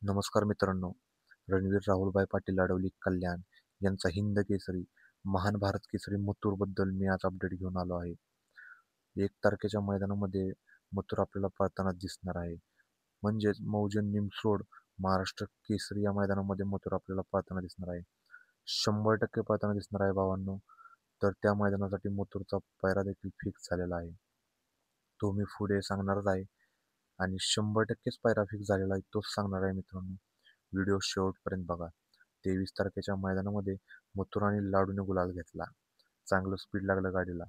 नमस्कार मित्रांनो. रणवीर राहुलभाई पाटील अडवली कल्याण यांचा हिंद केसरी महान भारत केसरी मथुरबद्दल मी आज अपडेट घेऊन आलो आहे. 1 तारखेच्या मैदानामध्ये मथुर आपल्याला पळताना दिसणार आहे. म्हणजेच मौजे निमसोड महाराष्ट्र केसरी या मैदानामध्ये मथुर आपल्याला पळताना दिसणार आहे. 100% पळताना दिसणार आहे भावांनो. तर त्या मैदानासाठी मथुरचा पायरा देखील फिक्स झालेला आहे. तो मी पुढे सांगणारच आहे आणि 100%च पायरा फिक्स झालेला आहे तोच सांगणार आहे मित्रांनो. व्हिडिओ शेवटपर्यंत बघा. 23 तारखेच्या मैदानामध्ये मथुर आणि लाडूने गुलाल घेतला. चांगलं स्पीड लागलं गाडीला.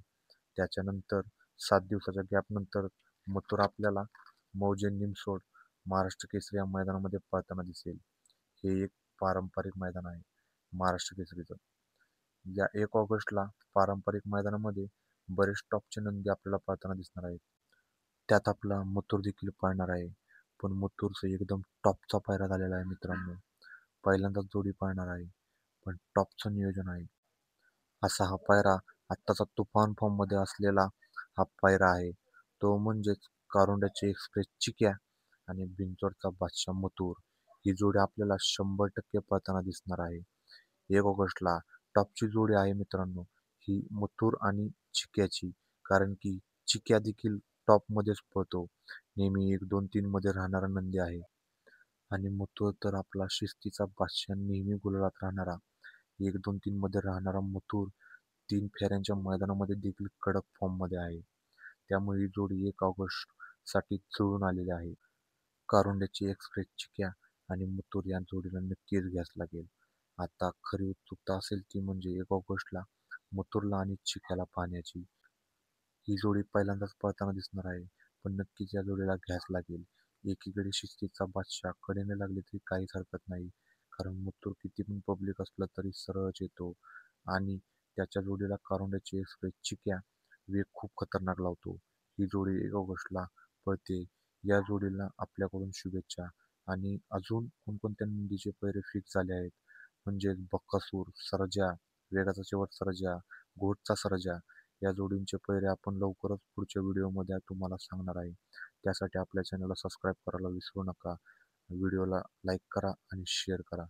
त्याच्यानंतर 7 दिवसाच्या गॅपनंतर मथुर आपल्याला मौजे निमसोड महाराष्ट्र केसरी या मैदानामध्ये पळताना दिसेल. हे एक पारंपरिक मैदान आहे महाराष्ट्र केसरीचं. या 1 ऑगस्टला पारंपरिक मैदानामध्ये बरेच टॉपचे नंदी आपल्याला पळताना दिसणार आहेत. त्यात आपला मथुर देखील पळणार आहे. पण मथुरचं एकदम टॉपचा पायरा झालेला आहे मित्रांनो. पहिल्यांदाच जोडी पळणार आहे. पण टॉपचं नियोजन आहे. असा हा पायरा आत्ताचा तुफान फॉर्ममध्ये असलेला हा पायरा आहे. तो म्हणजेच कारुंड्याचे एक्सप्रेस चिक्या आणि बिंजोडचा बादशाह मथुर. ही जोडी आपल्याला 100% पळताना दिसणार आहे. 1 ऑगस्टला टॉपची जोडी आहे मित्रांनो ही मथुर आणि चिक्याची. कारण की चिक्या देखील टॉपमध्येच पळतो. नेहमी 1, 2, 3 मध्ये राहणारा नंदी आहे. आणि मथुर तर आपला शिस्तीचा बादशाह नेहमी गुलालात राहणारा 1, 2, 3 मध्ये राहणारा मथुर 3 फेऱ्यांच्या मैदानामध्ये देखील कडक फॉर्ममध्ये आहे. त्यामुळे ही जोडी 1 ऑगस्टसाठी जुळून आलेली आहे. कारुंड्याची एक्सप्रेस चिक्या आणि मथुर या जोडीला नक्कीच घ्यास लागेल. आता खरी उत्सुकता असेल ती म्हणजे 1 ऑगस्टला मथुरला आणि चिक्याला पाहण्याची. ही जोडी पहिल्यांदाच पळताना दिसणार आहे. पण नक्कीच या जोडीला घ्यास लागेल. एकीकडे शिस्तीचा बादशाह कडेने लागले तरी काहीच हरकत नाही. कारण मथुर किती पण पब्लिक असलं तरी सरळच येतो आणि त्याच्या जोडीला कारुंड्याची एक्सप्रेस चिक्या वेग खूप खतरनाक लावतो. ही जोडी 1 ऑगस्टला पळते. या जोडीला आपल्याकडून शुभेच्छा. आणि अजून कोणकोणत्या नंदीचे पैरे फिक्स झाले आहेत म्हणजे बक्कासूर, सर्जा, वेगाचा शेवट सर्जा, घोटचा सर्जा या जोडींचे पैरे आपण लवकरच पुढच्या व्हिडिओमध्ये तुम्हाला सांगणार आहे. त्यासाठी आपल्या चॅनलला सबस्क्राईब करायला विसरू नका. व्हिडिओला लाईक करा आणि शेअर करा.